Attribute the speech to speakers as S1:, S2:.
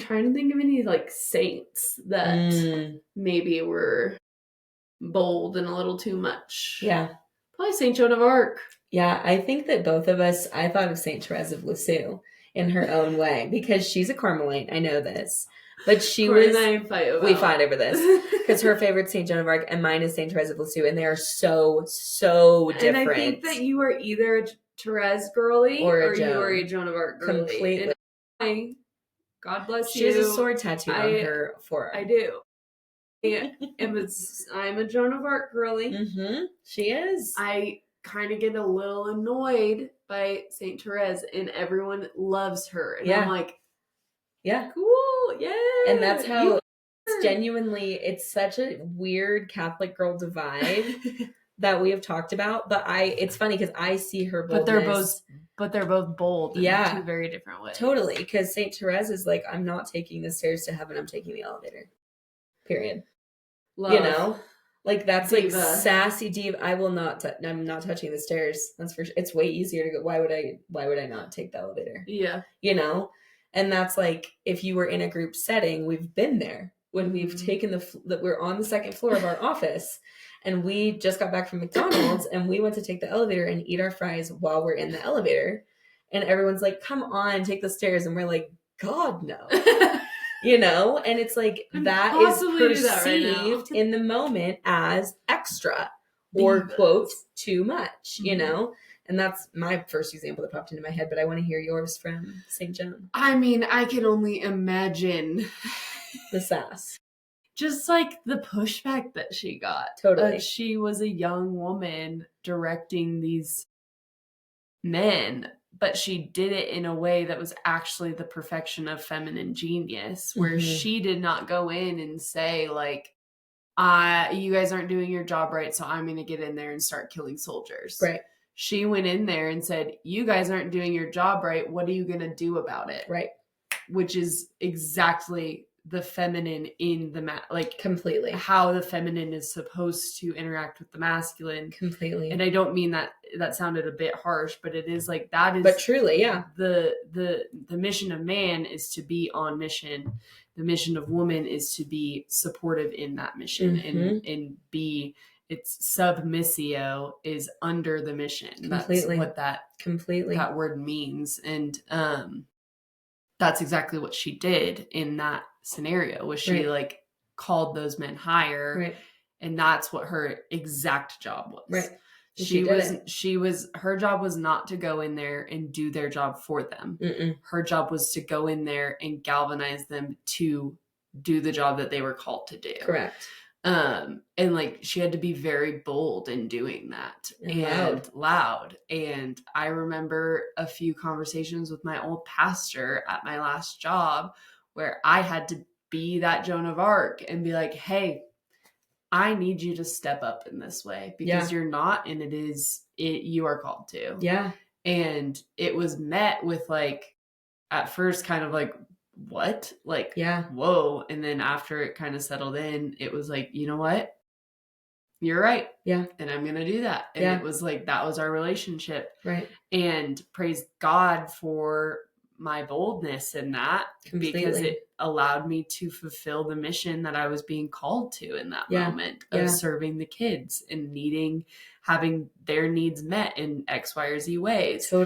S1: trying to think of any like saints that maybe were bold and a little too much.
S2: Yeah.
S1: Probably Saint Joan of Arc.
S2: Yeah, I think that both of us, I thought of Saint Therese of Lisieux in her own way, because she's a Carmelite. I know this. But she
S1: Courtney
S2: was,
S1: and I
S2: we fight over this, because her favorite's Saint Joan of Arc and mine is Saint Therese of Lisieux, and they are so different.
S1: And I think that you are either a Therese girly or you are a Joan of Arc girly.
S2: Completely.
S1: And God bless
S2: she
S1: you.
S2: She has a sword tattoo on her forearm.
S1: I do. I'm a Joan of Arc girly.
S2: Mm-hmm. She is.
S1: I kind of get a little annoyed by Saint Therese, and everyone loves her. And I'm like,
S2: yeah,
S1: cool, yeah.
S2: And that's how it's genuinely, it's such a weird Catholic girl divide that we have talked about. But it's funny because I see her boldness.
S1: But they're both bold in two very different ways.
S2: Totally. Because Saint Therese is like, I'm not taking the stairs to heaven, I'm taking the elevator. Period. Love. You know? Like, that's diva. Like sassy diva. I will not, I'm not touching the stairs. That's for sure. It's way easier to go. Why would I not take the elevator?
S1: Yeah.
S2: You know? And that's like, if you were in a group setting, we've been there when we've taken that we're on the second floor of our office and we just got back from McDonald's and we went to take the elevator and eat our fries while we're in the elevator. And everyone's like, come on, take the stairs. And we're like, God, no. You know, and it's like that is perceived in the moment as extra or quote too much, you know, and that's my first example that popped into my head. But I want to hear yours from St. Joan.
S1: I mean, I can only imagine
S2: the sass,
S1: just like the pushback that she got.
S2: Totally,
S1: she was a young woman directing these men. But she did it in a way that was actually the perfection of feminine genius, where she did not go in and say, like, you guys aren't doing your job right, so I'm going to get in there and start killing soldiers.
S2: Right.
S1: She went in there and said, you guys aren't doing your job right. What are you going to do about it?
S2: Right.
S1: Which is exactly the feminine in the like
S2: completely
S1: how the feminine is supposed to interact with the masculine.
S2: Completely.
S1: And I don't mean that sounded a bit harsh, but it is like that is.
S2: But truly, yeah.
S1: The mission of man is to be on mission. The mission of woman is to be supportive in that mission and be. It's submissio is under the mission.
S2: Completely.
S1: That's what that word means, and that's exactly what she did in that scenario. Was she like called those men higher,
S2: right?
S1: And that's what her exact job was.
S2: Right.
S1: Her job was not to go in there and do their job for them.
S2: Mm-mm.
S1: Her job was to go in there and galvanize them to do the job that they were called to do.
S2: Correct.
S1: And like she had to be very bold in doing that and loud. And I remember a few conversations with my old pastor at my last job where I had to be that Joan of Arc and be like, hey, I need you to step up in this way because you're not, and you are called to.
S2: Yeah.
S1: And it was met with like, at first kind of like, what? Like, whoa. And then after it kind of settled in, it was like, you know what? You're right.
S2: Yeah.
S1: And I'm going to do that. And it was like, that was our relationship.
S2: Right.
S1: And praise God for my boldness in that.
S2: Completely.
S1: Because it allowed me to fulfill the mission that I was being called to in that moment of serving the kids and having their needs met in X, Y, or Z ways.
S2: So